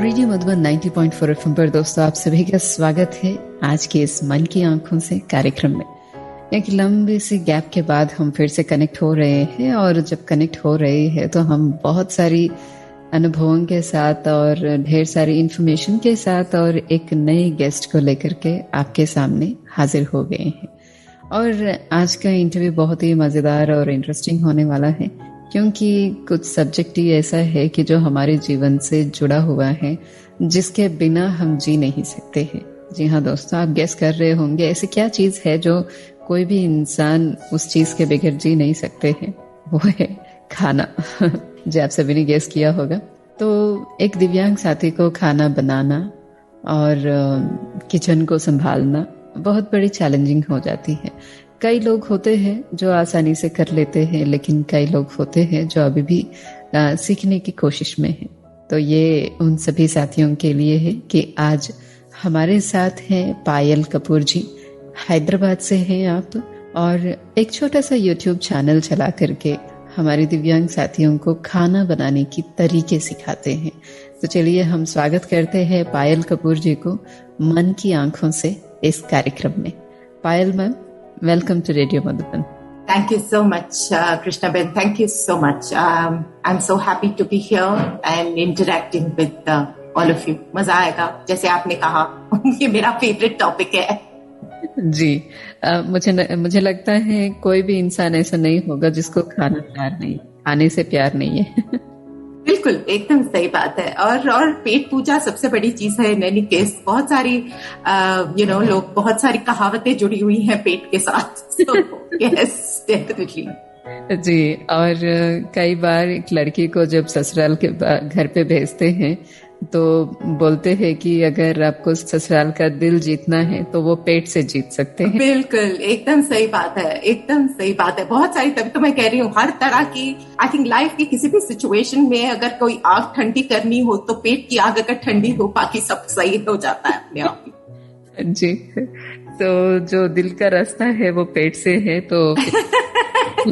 Radio Madhuban 90.4 FM पर दोस्तों आप सभी का स्वागत है आज के इस मन की आंखों से कार्यक्रम में। एक लंबे से गैप के बाद हम फिर से कनेक्ट हो रहे हैं और जब कनेक्ट हो रहे हैं तो हम बहुत सारी अनुभवों के साथ और ढेर सारी इंफॉर्मेशन के साथ और एक नए गेस्ट को लेकर के आपके सामने हाजिर हो गए हैं। और आज का इंटरव्यू बहुत ही मजेदार और इंटरेस्टिंग होने वाला है क्योंकि कुछ सब्जेक्ट ही ऐसा है कि जो हमारे जीवन से जुड़ा हुआ है, जिसके बिना हम जी नहीं सकते हैं। जी हाँ दोस्तों, आप गेस कर रहे होंगे ऐसी क्या चीज है जो कोई भी इंसान उस चीज के बगैर जी नहीं सकते हैं। वो है खाना। जी आप सभी ने गेस किया होगा। तो एक दिव्यांग साथी को खाना बनाना और किचन को संभालना बहुत बड़ी चैलेंजिंग हो जाती है। कई लोग होते हैं जो आसानी से कर लेते हैं, लेकिन कई लोग होते हैं जो अभी भी सीखने की कोशिश में हैं। तो ये उन सभी साथियों के लिए है कि आज हमारे साथ हैं पायल कपूर जी। हैदराबाद से हैं आप और एक छोटा सा यूट्यूब चैनल चला करके हमारे दिव्यांग साथियों को खाना बनाने की तरीके सिखाते हैं। तो चलिए हम स्वागत करते हैं पायल कपूर जी को मन की आंखों से इस कार्यक्रम में। पायल ma'am, welcome to Radio Madhuban. Thank you so much, Krishna Ben. Thank you so much. I'm so happy to be here and interacting with all of you. मजा आएगा, जैसे आपने कहा। ये मेरा फेवरेट टॉपिक है। जी, मुझे लगता है कोई भी इंसान ऐसा नहीं होगा जिसको खाने से प्यार नहीं है। बिल्कुल, एकदम सही बात है। और पेट पूजा सबसे बड़ी चीज है इन एनी केस। बहुत सारी लोग, बहुत सारी कहावतें जुड़ी हुई हैं पेट के साथ। Yes, definitely. जी, और कई बार एक लड़की को जब ससुराल के घर पे भेजते हैं तो बोलते हैं कि अगर आपको ससुराल का दिल जीतना है तो वो पेट से जीत सकते हैं। बिल्कुल, एकदम सही बात है, एकदम सही बात है। बहुत सारी, तभी तो मैं कह रही हूँ हर तरह की, आई थिंक लाइफ की किसी भी सिचुएशन में अगर कोई आग ठंडी करनी हो तो पेट की आग अगर ठंडी हो, बाकी सब सही हो जाता है अपने आप ही। जी, तो जो दिल का रास्ता है वो पेट से है तो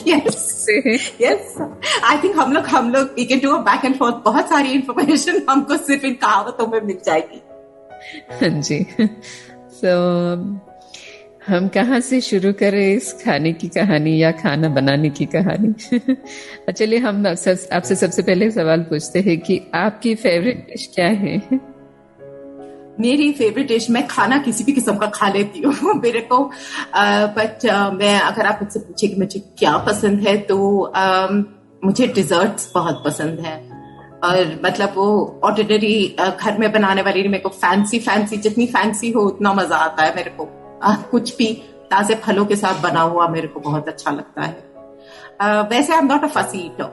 यस, आई थिंक हम लोग we can do a back and forth. बहुत सारी इंफॉर्मेशन हमको सिर्फ इन कहावतों में मिल जाएगी। जी, तो हम कहाँ से शुरू करें इस खाने की कहानी या खाना बनाने की कहानी? चलिए हम आपसे सबसे पहले सवाल पूछते हैं कि आपकी फेवरेट डिश क्या है? मेरी फेवरेट डिश, मैं खाना किसी भी किस्म का खा लेती हूँ मेरे को, बट मैं, अगर आप मुझसे पूछे कि मुझे क्या पसंद है तो मुझे डिजर्ट्स बहुत पसंद है। और मतलब वो ऑर्डिनरी घर में बनाने वाली, मेरे को फैंसी जितनी फैंसी हो उतना मजा आता है मेरे को। कुछ भी ताजे फलों के साथ बना हुआ मेरे को बहुत अच्छा लगता है। वैसे आई एम नॉट अ फसी ईटर।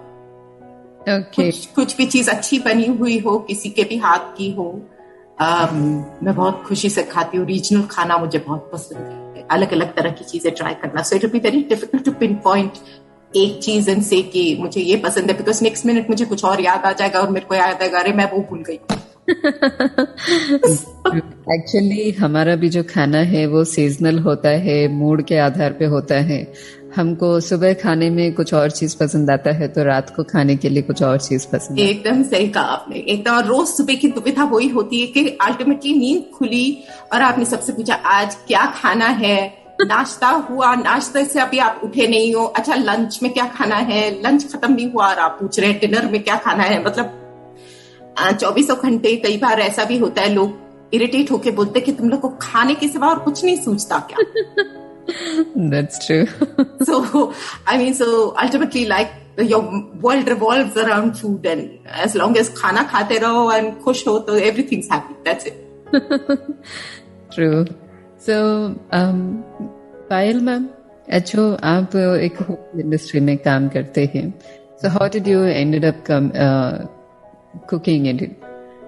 कुछ भी चीज अच्छी बनी हुई हो, किसी के भी हाथ की हो, मैं बहुत खुशी से खाती हूँ। रीजनल खाना मुझे बहुत पसंद है, अलग अलग तरह की चीजें ट्राई करना। So it will be very difficult to pinpoint एक चीज एंड से कि मुझे ये पसंद है, बिकॉज नेक्स्ट मिनट मुझे कुछ और याद आ जाएगा और मेरे को याद आएगा अरे मैं वो भूल गई। एक्चुअली हमारा भी जो खाना है वो सीजनल होता है, मूड के आधार पे होता है। हमको सुबह खाने में कुछ और चीज पसंद आता है तो रात को खाने के लिए कुछ और चीज पसंद। एकदम सही कहा आपने, एकदम। रोज सुबह की दुविधा वही होती है कि अल्टीमेटली नींद खुली और आपने सबसे पूछा आज क्या खाना है, नाश्ता हुआ, नाश्ते से अभी आप उठे नहीं हो, अच्छा लंच में क्या खाना है, लंच खत्म नहीं हुआ और आप पूछ रहे हैं डिनर में क्या खाना है। मतलब 24 घंटे। कई बार ऐसा भी होता है, लोग इरिटेट होके बोलते कि तुम लोग को खाने के सिवा और कुछ नहीं सूझता क्या? That's true. So ultimately, like your world revolves around food, and as long as खाना खाते रहो and खुश हो तो everything's happy. That's it. True. So, Payal ma'am, अच्छा आप एक इंडस्ट्री में काम करते हैं. So how did you ended up cooking it?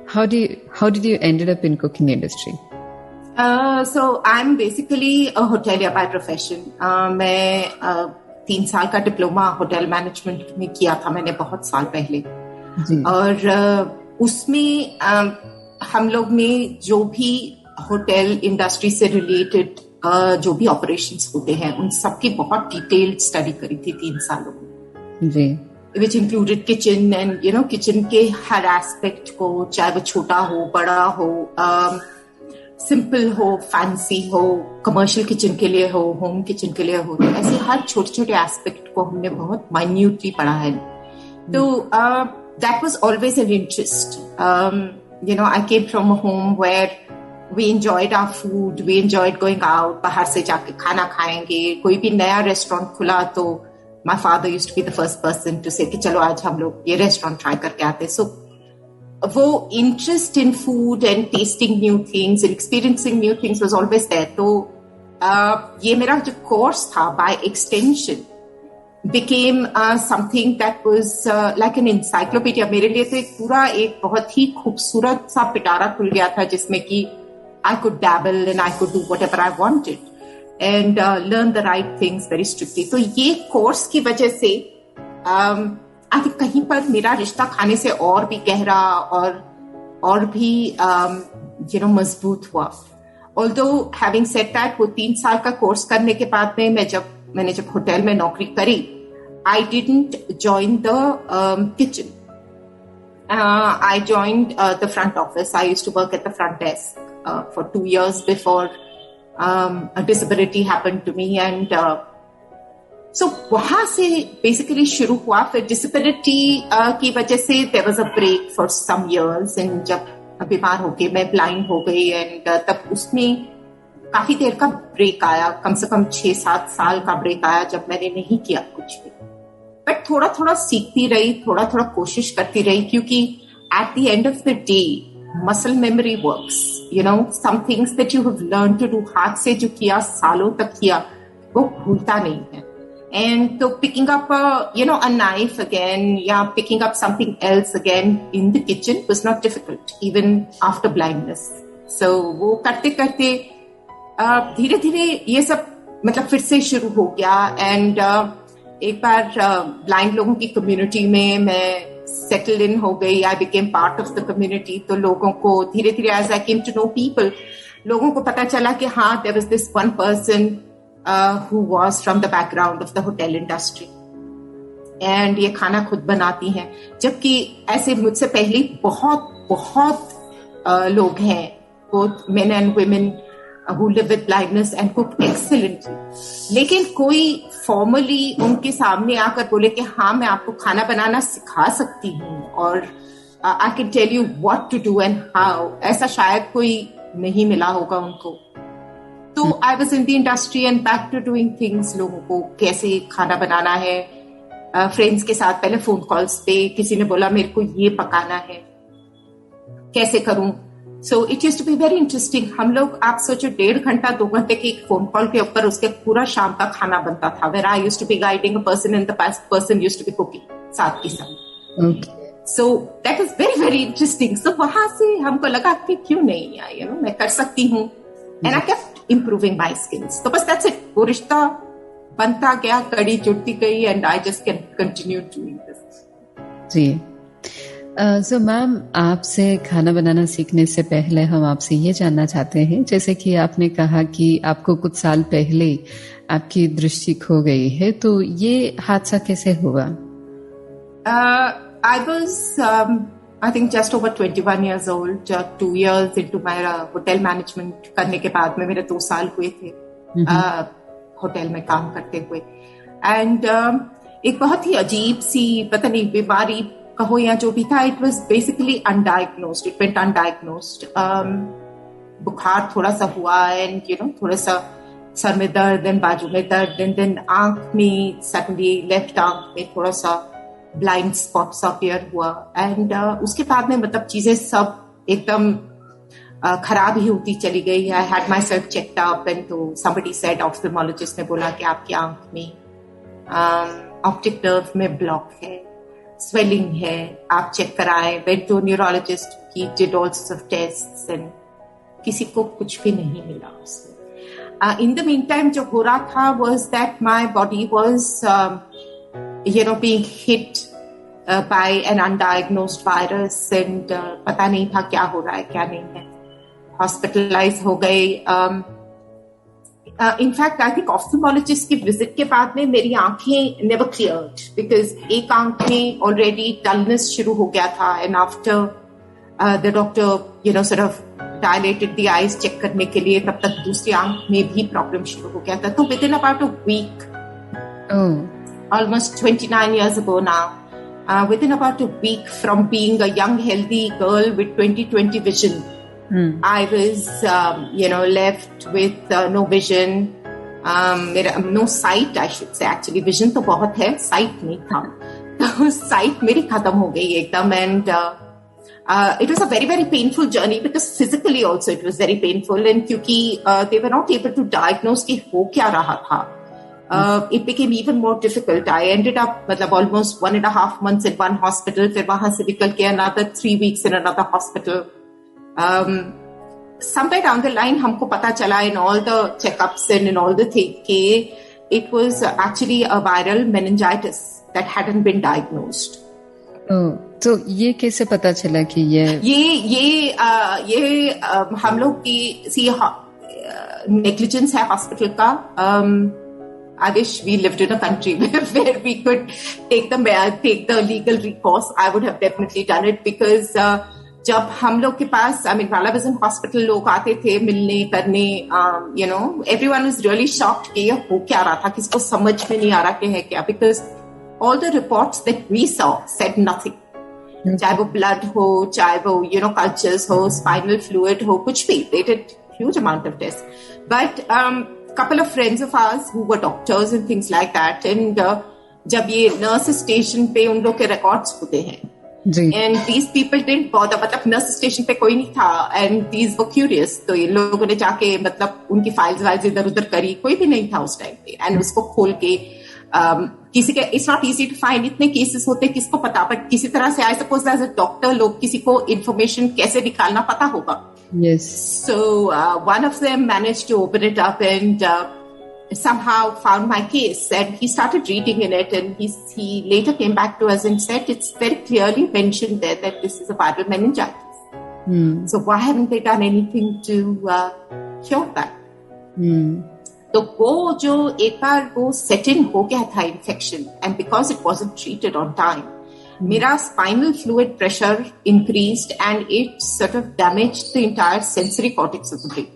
How did you ended up in cooking industry? So I'm basically a hotelier by profession. मैं 3 साल का डिप्लोमा होटल मैनेजमेंट में किया था मैंने बहुत साल पहले जी. और उसमें हम लोग ने जो भी होटल इंडस्ट्री से रिलेटेड जो भी ऑपरेशंस होते हैं उन सबकी बहुत डिटेल्ड स्टडी करी थी 3 सालों में जी. which included kitchen and kitchen के हर एस्पेक्ट को, चाहे वो छोटा हो, बड़ा हो, सिंपल हो, फैंसी हो, कमर्शियल किचन के लिए हो, होम किचन के लिए हो, तो ऐसे हर छोटे छोटे एस्पेक्ट को हमने बहुत माइन्यूटली पढ़ा है. तो that was always an interest. I came from a home where we enjoyed our food, we enjoyed going out, बाहर से जाके खाना खाएंगे. कोई भी नया रेस्टोरेंट खुला तो my father used to be the first person to say कि चलो आज हम लोग ये रेस्टोरेंट ट्राई करके आते. So वो interest in food and tasting new things and experiencing new things was always there. तो ये मेरा जो कोर्स था by extension became something that was like an encyclopedia. मेरे लिए तो एक बहुत ही खूबसूरत सा पिटारा खुल गया था जिसमें कि I could dabble and I could do whatever I wanted and learn the right things very strictly. तो ये कोर्स की वजह से I think कहीं पर मेरा रिश्ता खाने से और भी गहरा और भी मजबूत हुआ. Although having said that, वो 3 साल का कोर्स करने के बाद में मैंने जब होटल में नौकरी करी, I didn't join the kitchen. I joined the front office. I used to work at the front desk for 2 years before a disability happened to me, and so वहां से basically शुरू हुआ. फिर disability की वजह से there was a break for some years, and जब बीमार हो गई, मैं blind हो गई, and तब उसमें काफी देर का ब्रेक आया, कम से कम 6-7 साल का ब्रेक आया जब मैंने नहीं किया कुछ भी. बट थोड़ा थोड़ा सीखती रही, थोड़ा थोड़ा कोशिश करती रही, क्योंकि at the end of the day muscle memory works. Some things that you have learn to do, हाथ से जो किया, सालों तक किया, वो भूलता नहीं है. एंड तो picking up a knife again, या picking up something else again in the kitchen was not difficult even after blindness. So वो करते करते धीरे धीरे ये सब मतलब फिर से शुरू हो गया. एंड एक बार ब्लाइंड लोगों की कम्युनिटी में मैं सेटल इन हो गई. I became part of the community. तो लोगों को धीरे धीरे as I came to know people, लोगों को पता चला कि हाँ, there was this one person who was from the background of the hotel industry and ये खाना खुद बनाती हैं. जबकि ऐसे मुझसे पहले बहुत लोग हैं, both men and women who live with blindness and cook excellently. लेकिन कोई formally उनके सामने आकर बोले कि हाँ, मैं आपको खाना बनाना सिखा सकती हूँ और I can tell you what to do and how, ऐसा शायद कोई नहीं मिला होगा उनको. तो I was in the industry and back to doing things. लोगों को कैसे खाना बनाना है, फ्रेंड्स के साथ पहले फोन कॉल्स पे किसी ने बोला मेरे को ये पकाना है, कैसे करूं. So it used to be very interesting. हम लोग, आप सोचो, 1.5 घंटा 2 घंटे के एक फोन कॉल के ऊपर उसके पूरा शाम का खाना बनता था. Where I used to be guiding a person and the person used to be cooking साथ के साथ. Okay. So that was very very interesting. So वहां से हमको लगा कि क्यों नहीं, मैं कर सकती हूँ. And I kept improving my skills. तो बस that's it. वो रिश्ता बनता गया, कड़ी जुड़ती गई, and I just can continue doing this. जी. So मैम, आपसे खाना बनाना सीखने से पहले हम आपसे ये जानना चाहते हैं, जैसे कि आपने कहा कि आपको कुछ साल पहले आपकी दृष्टि खो गई है, तो ये हादसा कैसे हुआ? I was I think just over 21 years old, 2 years into my hotel management करने के बाद में मेरे 2 साल हुए थे होटल में काम करते हुए. एंड एक बहुत ही अजीब सी, पता नहीं, बीमारी कहो या जो भी था, it was basically undiagnosed. It went undiagnosed. बुखार थोड़ा सा हुआ एंड थोड़ा सा सर में दर्द, देन बाजू में दर्द, देन आंख में सडनली, लेफ्ट आंख में थोड़ा सा ब्लाइंड स्पॉट सा अपीयर हुआ. एंड उसके बाद में मतलब चीजें सब एकदम खराब ही होती चली गई. I had myself checked up and तो somebody said, ऑप्थेल्मोलॉजिस्ट ने बोला कि आपकी आंख में ऑप्टिक नर्व में ब्लॉक है, स्वेलिंग है, आप चेक कराएं. Went to neurologist, he did all sorts of tests and किसी को कुछ भी नहीं मिला उसमें. इन द मीन टाइम जो हो रहा था was that my body was being hit by an undiagnosed virus and पता नहीं था क्या हो रहा है क्या नहीं है. हॉस्पिटलाइज हो गए. इनफैक्ट आई थिंक ऑप्थेल्मोलॉजिस्ट की विजिट के बाद में मेरी आंखें नेवर क्लियर्ड बिकॉज एक आंख में ऑलरेडी डलनेस शुरू हो गया था and after the doctor sort of dilated the eyes check करने के लिए, तब तक दूसरी आंख में भी प्रॉब्लम शुरू हो गया था. तो within about a week, almost 29 years ago now, within about a week from being a young healthy girl with 20/20 vision, I was left with no vision, no sight I should say. Actually vision तो बहुत है, sight नहीं था. तो sight मेरी खत्म हो गई एकदम. And it was a very very painful journey because physically also it was very painful. And क्योंकि they were not able to diagnose कि हो क्या रहा था, it became even more difficult. I ended up मतलब almost 1.5 months in one hospital, फिर वहां से निकल के another 3 weeks in another hospital. Somewhere down the line हमको पता चला in all the checkups and in all the things कि it was actually a viral meningitis that hadn't been diagnosed. तो ये कैसे पता चला कि ये हम लोग की नेग्लिजेंस है हॉस्पिटल का. I wish we lived in a country where we could take the legal recourse. I would have definitely done it because जब हम लोग के पास वाला विजन हॉस्पिटल लोग आते थे मिलने करने, everyone was really shocked कि ये हो क्या रहा था, किसको समझ में नहीं आ रहा कि है क्या, because all the reports that we saw said nothing. चाहे वो blood हो, चाहे वो cultures हो, spinal fluid हो, कुछ भी. They did huge amount of tests. But couple of friends of ours who were doctors and things like that, and जब ये nurse station पे उन लोग के records होते हैं, and these people didn't bother. मतलब नर्स स्टेशन पे कोई नहीं था and these were curious. तो ये लोगों ने जाके मतलब उनकी फाइल्स इधर उधर करी, कोई भी नहीं था उस टाइम पे, and उसको खोल के किसी के it's not easy to find. इतने केसेस होते किसको पता, बट किसी तरह से I suppose as a doctor लोग किसी को इन्फॉर्मेशन कैसे निकालना पता होगा. Yes. So one of them managed to open it up and somehow found my case, and he started reading in it, and he later came back to us and said it's very clearly mentioned there that this is a viral meningitis. So why haven't they done anything to cure that? तो वो जो एक बार वो set इन हो गया था infection, and because it wasn't treated on time, मेरा spinal fluid pressure increased and it sort of damaged the entire sensory cortex of the brain.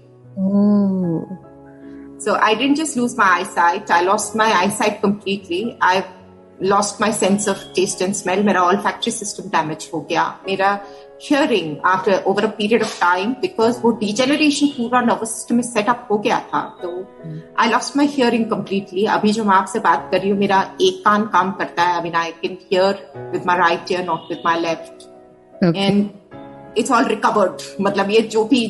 So I didn't just lose my eyesight, I lost my eyesight completely. I lost my sense of taste and smell. मेरा olfactory system damage हो गया. मेरा hearing after over a period of time, because वो degeneration पूरा nervous system में set up हो गया था, तो I lost my hearing completely. अभी जो मैं आपसे बात कर रही हूँ, मेरा एक कान काम करता है. I mean, I can hear with my right ear, not with my left. Okay. And it's all recovered. मतलब ये जो भी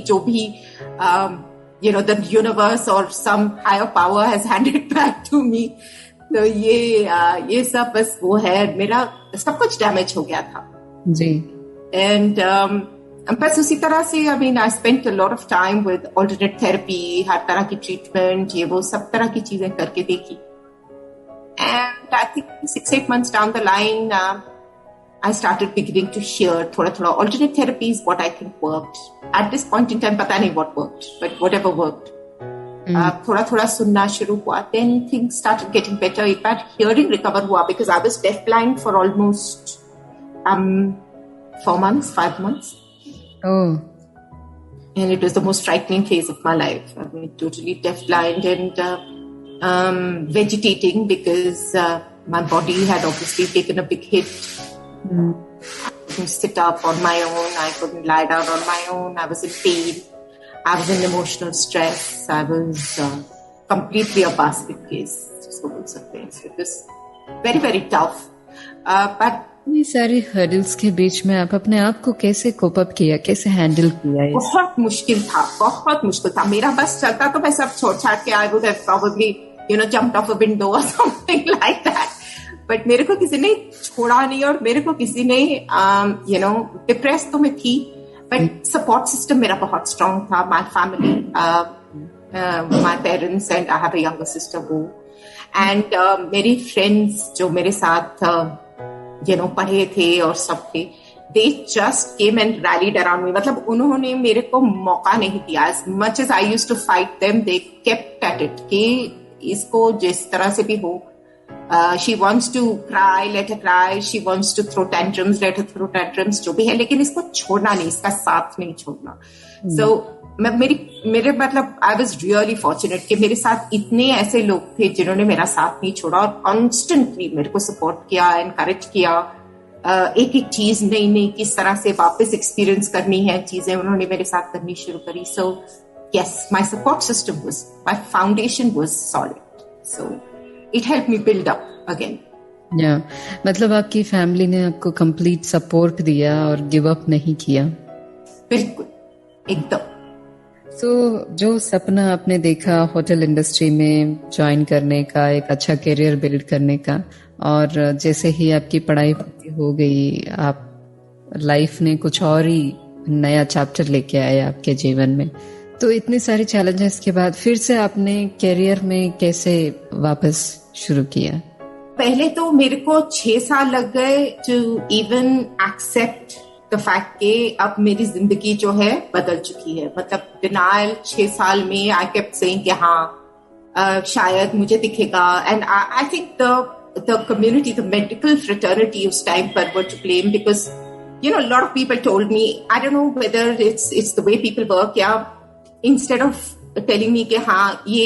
the universe or some higher power has handed back to me. तो ये सब बस वो है, मेरा सब कुछ डैमेज हो गया था जी. And बस उसी तरह से I mean I spent a lot of time with alternate therapy, हर तरह की ट्रीटमेंट, ये वो सब तरह की चीजें करके देखी. And I think 6-8 months down the line I started beginning to hear थोड़ा alternate therapy is what I think worked. At this point in time पता नहीं what worked, but whatever worked. थोड़ा सुनना शुरू हुआ. Then things started getting better. एक बार hearing recover हुआ because I was deafblind for almost 5 months. Oh. And it was the most frightening phase of my life. I mean, totally deafblind and vegetating because my body had obviously taken a big hit. I couldn't sit up on my own. I couldn't lie down on my own. I was in pain. I was in emotional stress. I was completely a basket case. So it was very, very tough. But ये सारी hurdles के बीच में आप अपने आप को कैसे cope up किया, कैसे हैंडल किया? बहुत मुश्किल था. मेरा बस चलता तो मैं सब छोड़ छाड़ के I would have probably jumped off a window or something like that. But मेरे को किसी ने छोड़ा नहीं, और मेरे को किसी ने डिप्रेस तो मैं थी, बट सपोर्ट सिस्टम मेरा बहुत स्ट्रांग था. My family, my parents, and I have a younger sister वो, एंड मेरी फ्रेंड्स जो मेरे साथ पढ़े थे और सब थे, they just came and rallied around me. मतलब उन्होंने मेरे को मौका नहीं दिया. As much as I used to fight them, they kept at it कि इसको जिस तरह से भी हो, she wants to cry, let her cry. She wants to throw tantrums, let her throw tantrums. जो भी है, लेकिन इसको छोड़ना नहीं, इसका साथ नहीं छोड़ना. So मेरे मतलब I was really fortunate कि मेरे साथ इतने ऐसे लोग थे जिन्होंने मेरा साथ नहीं छोड़ा और constantly मेरे को support किया, encourage किया. एक एक चीज नई नई किस तरह से वापस एक्सपीरियंस करनी है चीजें उन्होंने मेरे साथ करनी शुरू करी. So yes, my support system was, my foundation was solid, so it help me build up again. या मतलब आपकी फैमिली ने आपको कंप्लीट सपोर्ट दिया और गिव अप नहीं किया. बिल्कुल, एकदम. जो सपना आपने देखा होटल इंडस्ट्री में ज्वाइन करने का, एक अच्छा करियर बिल्ड करने का, और जैसे ही आपकी पढ़ाई पूरी हो गई, आप लाइफ ने कुछ और ही नया चैप्टर लेके आए आपके जीवन में. तो इतने सारे चैलेंजेस के बाद फिर से आपने करियर में कैसे वापस शुरू किया? पहले तो मेरे को 6 साल लग गए to even accept the fact कि अब मेरी जिंदगी जो है बदल चुकी है. मतलब डिनायल 6 साल में आई केप्ट सेइंग कि हाँ शायद मुझे दिखेगा. And I think the community, the medical fraternity उस time पर were to blame because you know a lot of people told me, I don't know whether it's the way people work, या instead of telling me कि हाँ ये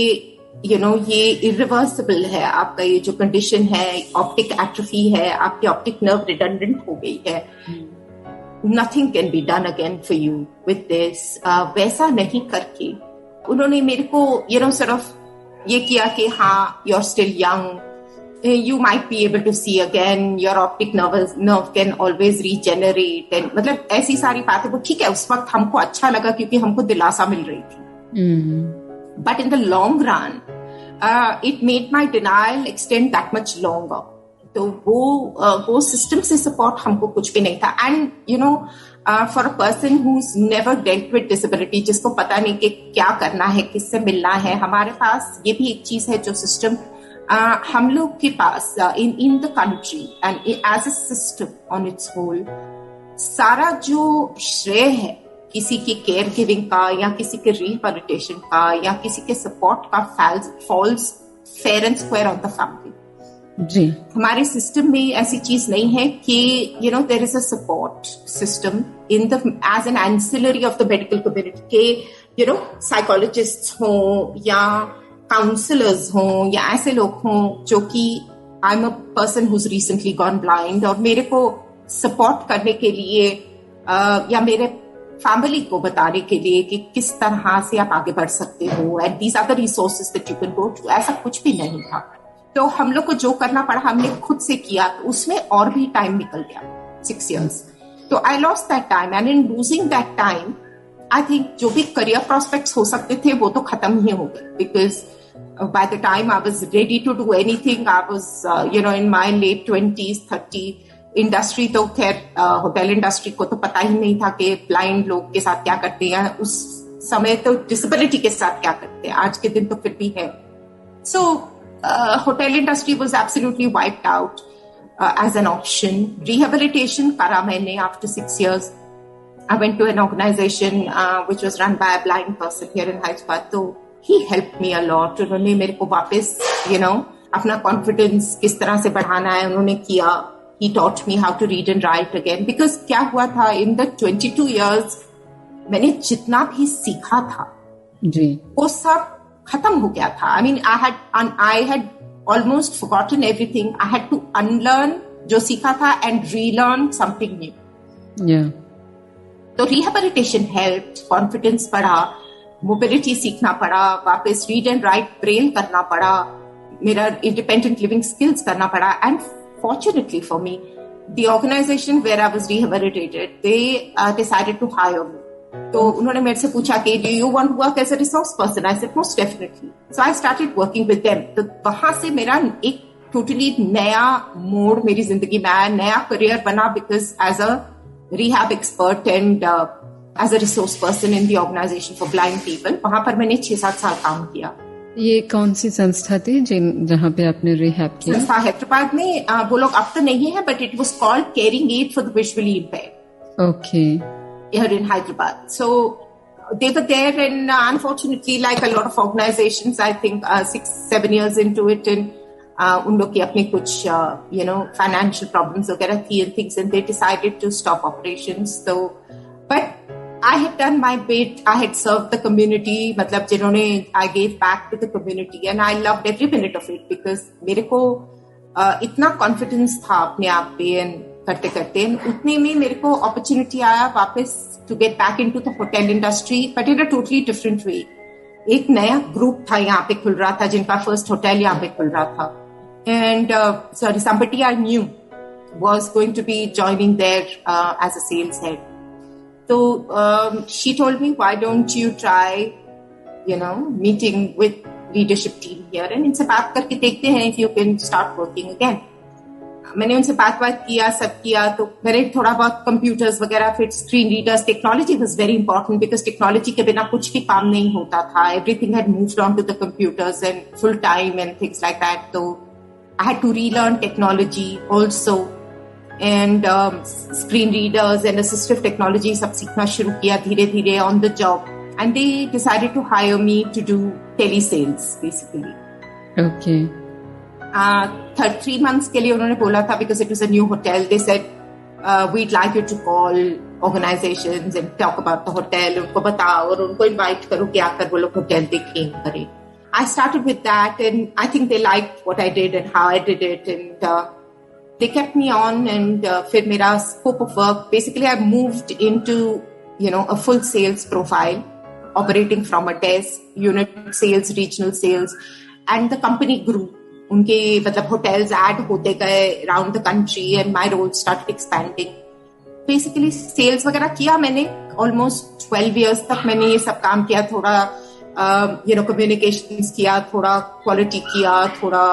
you know ये irreversible है, आपका ये जो condition है optic atrophy है, आपकी optic nerve redundant हो गई है, nothing can be done again for you with this. वैसा नहीं करके उन्होंने मेरे को you know sort of ये किया कि हाँ you're still young, you might be able to see again, your optic nerve can always regenerate, and मतलब ऐसी सारी बातें. वो ठीक है, उस वक्त हमको अच्छा लगा क्योंकि हमको दिलासा मिल रही थी. But in the long run, it made my denial extend that much longer. तो वो सिस्टम से सपोर्ट हमको कुछ भी नहीं था. And you know for a person who's never dealt with disability, जिसको पता नहीं कि क्या करना है, किससे मिलना है, हमारे पास ये भी एक चीज है जो सिस्टम हम लोग के पास in the country and as a system on its whole, सारा जो श्रेय है किसी की केयर गिविंग का या किसी के रिहेबिलिटेशन का या किसी के सपोर्ट का falls fair and square on the family. जी, हमारे सिस्टम में ऐसी चीज नहीं है कि you know there is a support system in the as an ancillary of the medical community के यू नो साइकोलॉजिस्ट हो या काउंसलर्स हों या ऐसे लोग हों जो कि I am a person who's recently gone blind, और मेरे को सपोर्ट करने के लिए या मेरे फैमिली को बताने के लिए कि किस तरह से आप आगे बढ़ सकते हो and these are the resources that you can go to, ऐसा कुछ भी नहीं था. तो हम लोग को जो करना पड़ा हमने खुद से किया, तो उसमें और भी टाइम निकल गया 6 years. तो I lost that time and in losing that time I think जो भी करियर प्रोस्पेक्ट्स हो सकते थे वो तो खत्म ही हो गए. Because by the time I was ready to do anything, I was, you know, in my late 20s, 30s. Industry तो खैर होटल इंडस्ट्री को तो पता ही नहीं था कि ब्लाइंड लोग के साथ क्या करते हैं. उस समय तो डिसेबिलिटी के साथ क्या करते हैं, आज के दिन तो फिर भी है. So hotel industry was absolutely wiped out as an option. Rehabilitation करा मैंने after 6 years. I went to an organization which was run by a blind person here in Hyderabad. तो he helped me a lot. उन्होंने मेरे को वापस you know अपना confidence किस तरह से बढ़ाना है उन्होंने किया. He taught me how to read and write again. Because क्या हुआ था in the 22 years मैंने जितना भी सीखा था जी वो सब खत्म हो गया था. I mean I had almost forgotten everything. I had to unlearn जो सीखा था and relearn something new. yeah. तो रिहेबिलिटेशन हेल्प, कॉन्फिडेंस बढ़ा, मोबिलिटी सीखना पड़ा, वापस रीड एंड राइट ब्रेल करना पड़ा, मेरा इंडिपेंडेंट लिविंग स्किल्स करना पड़ा. And fortunately for me the organisation where I was rehabilitated they decided to hire me. तो उन्होंने मेरे से पूछा कि do you want to work as a resource person? I said most definitely. So I started working with them. तो वहां से मेरा एक टोटली नया मोड़ मेरी जिंदगी में आया, नया करियर बना. Because as a rehab expert and as a resource person in the organization for blind people, वहां पर मैंने 6-7 साल काम किया. ये कौन सी संस्था थी जहाँ पे आपने रिहैब किया? संस्था हैदराबाद में, वो लोग अब तो नहीं है, but it was called caring aid for the visually impaired. Okay. here in Hyderabad. So they were there, and unfortunately, like a lot of organizations, I think 6-7 years into it, and उन लोग की अपनी कुछ financial problems वगैरह थी and things, and they decided to stop operations. So, but I had done my bit. I had served the community. मतलब जिन्होंने I gave back to the community, and I loved every minute of it because मेरे को इतना confidence था अपने आप पे and करते करते उतने में मेरे को opportunity आया वापस to get back into the hotel industry, but in a totally different way. एक नया ग्रुप था यहाँ पे खुल रहा था जिनका फर्स्ट होटल यहाँ पे खुल रहा था, and somebody I knew was going to be joining there as a sales head. So she told me, why don't you try meeting with leadership team here and इनसे बात करके देखते हैं if you can start working again. मैंने उनसे बात किया, सब किया, तो मैंने थोड़ा बहुत कंप्यूटर्स वगैरह, फिर screen readers, technology was very important because technology के बिना कुछ भी काम नहीं होता था. Everything had moved on to the computers and full time and things like that. तो I had to relearn technology also and screen readers and assistive technology सब सीखना शुरू किया धीरे धीरे on the job. And they decided to hire me to do tele sales basically. Okay. 3 months के लिए उन्होंने बोला था because it was a new hotel. They said we'd like you to call organizations and talk about the hotel. उनको बताओ और उनको invite करो कि आकर वो लोग hotel देखें करें. I started with that and I think they liked what I did and how I did it, and they kept me on. And फिर मेरा scope of work, basically I moved into a full sales profile, operating from a desk, unit sales, regional sales, and the company grew. उनके मतलब hotels add होते गए around the country and my role started expanding. Basically sales वगैरह किया मैंने almost 12 years तक. मैंने ये सब काम किया, थोड़ा कम्युनिकेशंस किया, थोड़ा क्वालिटी किया, थोड़ा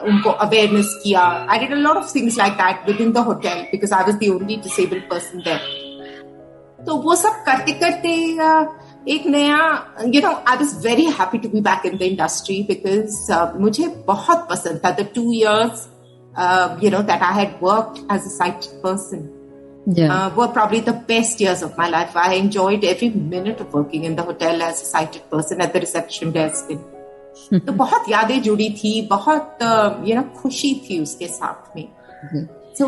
उनको अवेयरनेस किया. I did a lot of things like that within the hotel because I was the only disabled person there. तो वो सब करते करते एक नया I was very happy to be back in the industry because मुझे बहुत पसंद था the 2 years that I had worked as a sighted person. Were probably the best years of my life. I enjoyed every minute of working in the hotel as a sighted person at the reception desk. तो बहुत यादें जुड़ी थी, बहुत खुशी थी उसके साथ में. So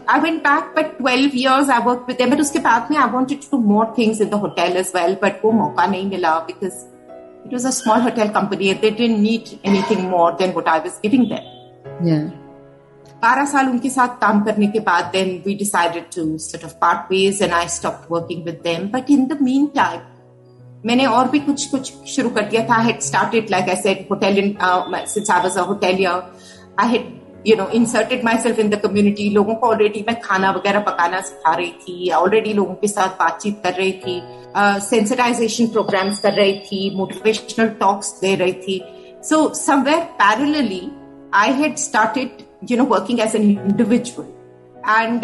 I went back, but 12 years I worked with them. But उसके बाद में I wanted to do more things in the hotel as well, but वो मौका नहीं मिला because it was a small hotel company and they didn't need anything more than what I was giving them. Yeah. 12 साल उनके साथ काम करने के बाद then we decided to sort of part ways and I stopped working with them. But in the meantime, मैंने और भी कुछ शुरू कर दिया था. I had started, like I said, hotel since I was a hotelier. I had inserted myself in the community. लोगों को already मैं खाना वगैरह पकाना सिखा रही थी, already लोगों के साथ बातचीत कर रही थी, sensitization programs कर रही थी, motivational talks दे रही थी. So somewhere parallelly, I had started, working as an individual, and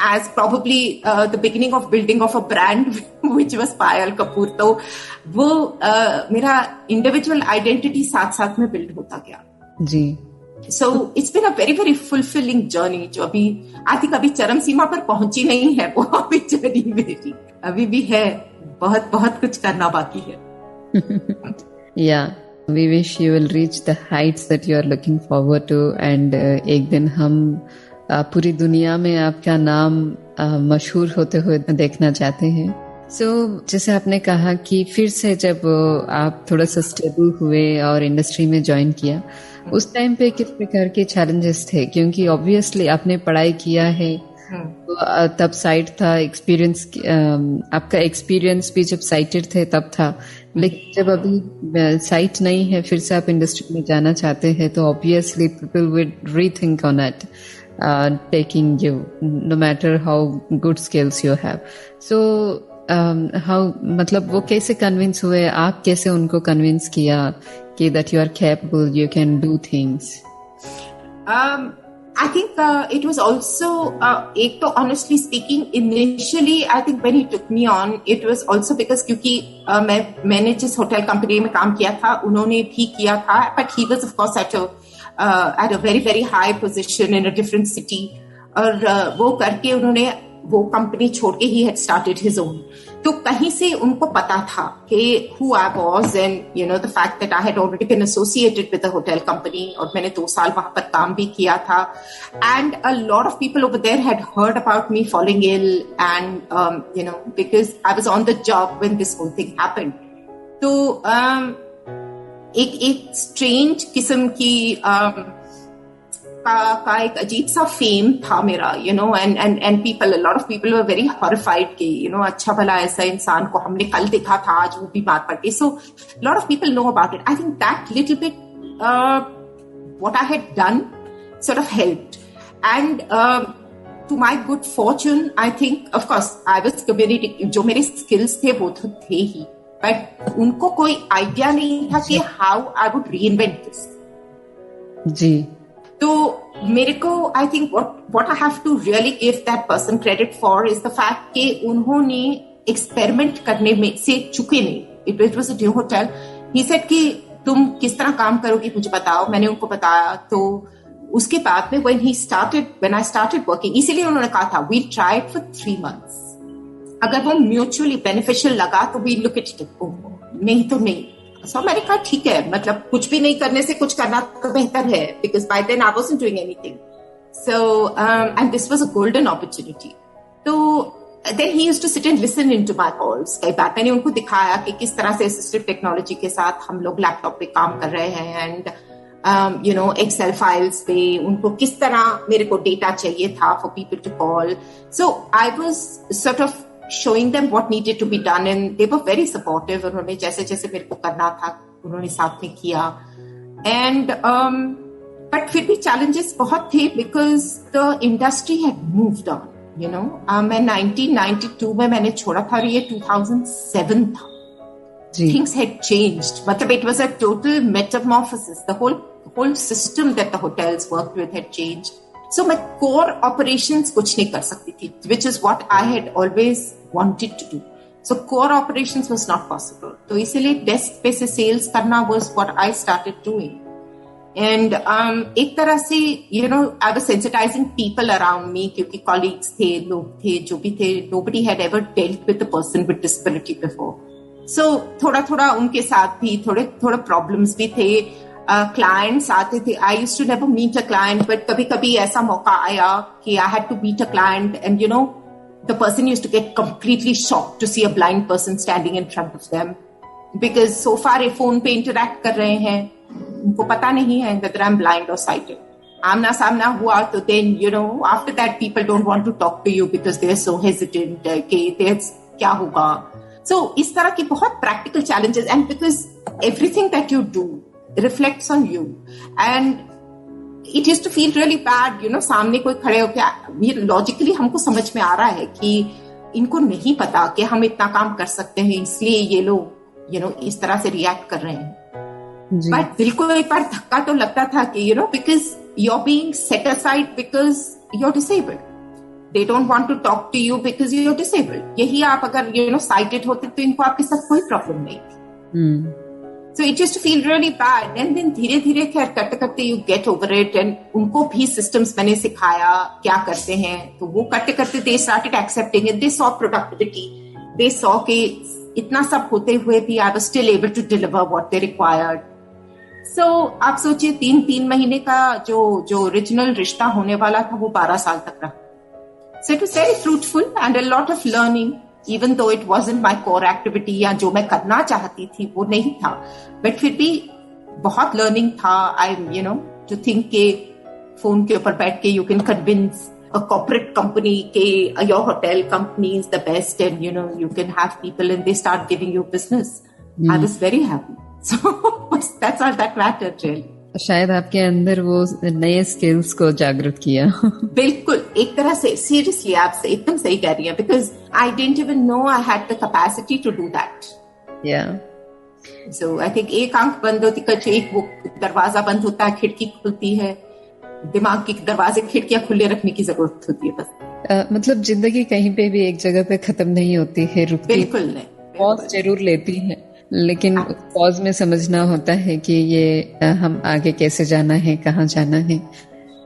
as probably the beginning of building of a brand, which was Payal Kapoor. तो वो मेरा individual identity साथ साथ में build होता गया. जी. So it's been a very very fulfilling journey जो अभी I think अभी चरम सीमा पर पहुंची नहीं है वो अभी जर्नी मेरी अभी भी है, बहुत बहुत कुछ करना बाकी है. Yeah, we wish you will reach the heights that you are looking forward to, and एक दिन हम पूरी दुनिया में आपका नाम मशहूर होते हुए देखना चाहते हैं. जैसे आपने कहा कि फिर से जब आप थोड़ा सा स्टेबल हुए और इंडस्ट्री में ज्वाइन किया, उस टाइम पे किस प्रकार के चैलेंजेस थे? क्योंकि ऑब्वियसली आपने पढ़ाई किया है, तो तब साइट था, एक्सपीरियंस आपका एक्सपीरियंस भी जब साइटेड थे तब था, लेकिन जब अभी साइट नहीं है फिर से आप इंडस्ट्री में जाना चाहते हैं, तो obviously people will rethink on it, taking you, no matter how good skills you have. So how, मतलब वो कैसे कन्विंस हुए, आप कैसे उनको कन्विंस किया कि that you are capable, you can do things? I think it was also एक तो honestly speaking initially I think when he took me on it was also because क्योंकि मैंने जिस होटल कंपनी में काम किया था उन्होंने भी किया था, but he was of course at a very very high position in a different city, और वो करके उन्होंने वो कंपनी छोड़ के he had started his own, तो कहीं से उनको पता था कि who I was and you know the fact that I had already been associated with the hotel company, और मैंने 2 साल वहां पर काम भी किया था, and a lot of people over there had heard about me falling ill and you know because I was on the job when this whole thing happened. तो एक स्ट्रेंज किस्म की का एक अजीब सा फेम था मेरा, you know, and people, lot of people were very horrified कि यू नो अच्छा भला ऐसा इंसान को हमने कल देखा था, आज वो बीमार पड़ गई। So lot of people know about it. I think that little bit what I had done sort of helped, and to my good fortune, I think, of course, I was community, जो मेरे skills थे वो तो थे ही, but उनको कोई idea नहीं था कि how I would reinvent this. जी। तो मेरे को I think what I have to really give that person credit for is the fact कि उन्होंने experiment करने में से चुके नहीं. It was a new hotel. He said कि तुम किस तरह काम करोगी मुझे बताओ। मैंने उनको बताया, तो उसके बाद में when I started working, इसीलिए उन्होंने कहा था we'll try it for 3 months. अगर वो mutually beneficial लगा तो we'll look at it. नहीं तो नहीं। So मैंने कहा ठीक है, मतलब कुछ भी नहीं करने से कुछ करना तो बेहतर है, because by then I wasn't doing anything. So and this was a golden opportunity. तो then he used to sit and listen into my calls. कई बार मैंने उनको दिखाया कि किस तरह से assistive technology के साथ हम लोग लैपटॉप पे काम कर रहे हैं, and you know, Excel files पे उनको किस तरह मेरे को डेटा चाहिए था for people to call. So I was sort of showing them what needed to be done, and they were very supportive. उन्होंने जैसे जैसे मेरे को करना था उन्होंने साथ में किया, and but फिर भी challenges बहुत थे because the industry had moved on. You know, मैं 1992 में मैंने छोड़ा था, ये 2007 था. Things had changed. मतलब it was a total metamorphosis. The whole system that the hotels worked with had changed. So my core operations कुछ नहीं कर सकती थी, which is what I had always wanted to do. So core operations was not possible. तो इसीलिए desk पे से sales करना was what I started doing. And एक तरह से you know I was sensitizing people around me, क्योंकि colleagues थे, लोग थे, जो भी थे, nobody had ever dealt with a person with disability before. So थोड़ा थोड़ा उनके साथ भी थोड़े problems भी थे. Clients आते थे. I used to never meet a client, but कभी कभी ऐसा मौका आया कि I had to meet a client, and you know the person used to get completely shocked to see a blind person standing in front of them, because so far ये phone पे interact कर रहे हैं, उनको पता नहीं है whether I'm blind or sighted. आमना सामना हुआ तो then you know after that people don't want to talk to you because they're so hesitant कि क्या होगा. So इस तरह की बहुत practical challenges, and because everything that you do reflects on you, and it used to feel really bad, you know, सामने कोई खड़े हो क्या, ये logically हमको समझ में आ रहा है कि इनको नहीं पता कि हम इतना काम कर सकते हैं, इसलिए ये लोग you know इस तरह से react कर रहे हैं. But दिल को एक बार धक्का तो लगता था कि you know because you're being set aside because you're disabled. They don't want to talk to you because you're disabled. यही आप अगर you know sighted होते तो इनको आपके साथ कोई problem नहीं थी. So it used to feel really bad, and then धीरे धीरे खैर करते करते you get over it, and उनको भी systems मैंने सिखाया क्या करते हैं, तो वो करते करते they started accepting it. They saw productivity, they saw कि इतना सब होते हुए भी I was still able to deliver what they required. So आप सोचिए 3 महीने का जो original रिश्ता होने वाला था वो 12 साल तक रहा. So it was very fruitful and a lot of learning. Even though it wasn't my core activity, या जो मैं करना चाहती थी वो नहीं था, but फिर भी बहुत learning था. I you know to think के phone के ऊपर बैठ के you can convince a corporate company के your hotel company is the best, and you know you can have people and they start giving you business. I was very happy. So that's all that mattered really. शायद आपके अंदर वो नए skills को जागृत किया. बिल्कुल, एक तरह से सीरियसली आप एकदम सही कह रही हैं, because I didn't even know I had the capacity to do that. Yeah. So I think एक आंख बंद होती है, एक वो दरवाजा बंद होता है, खिड़की खुलती है. दिमाग की दरवाजे खिड़कियां खुले रखने की जरूरत होती है बस. मतलब जिंदगी कहीं पे भी एक जगह पे खत्म नहीं होती है, रुकती. बिल्कुल नहीं. पॉज जरूर लेती है, लेकिन पॉज में समझना होता है कि ये हम आगे कैसे जाना है, कहाँ जाना है.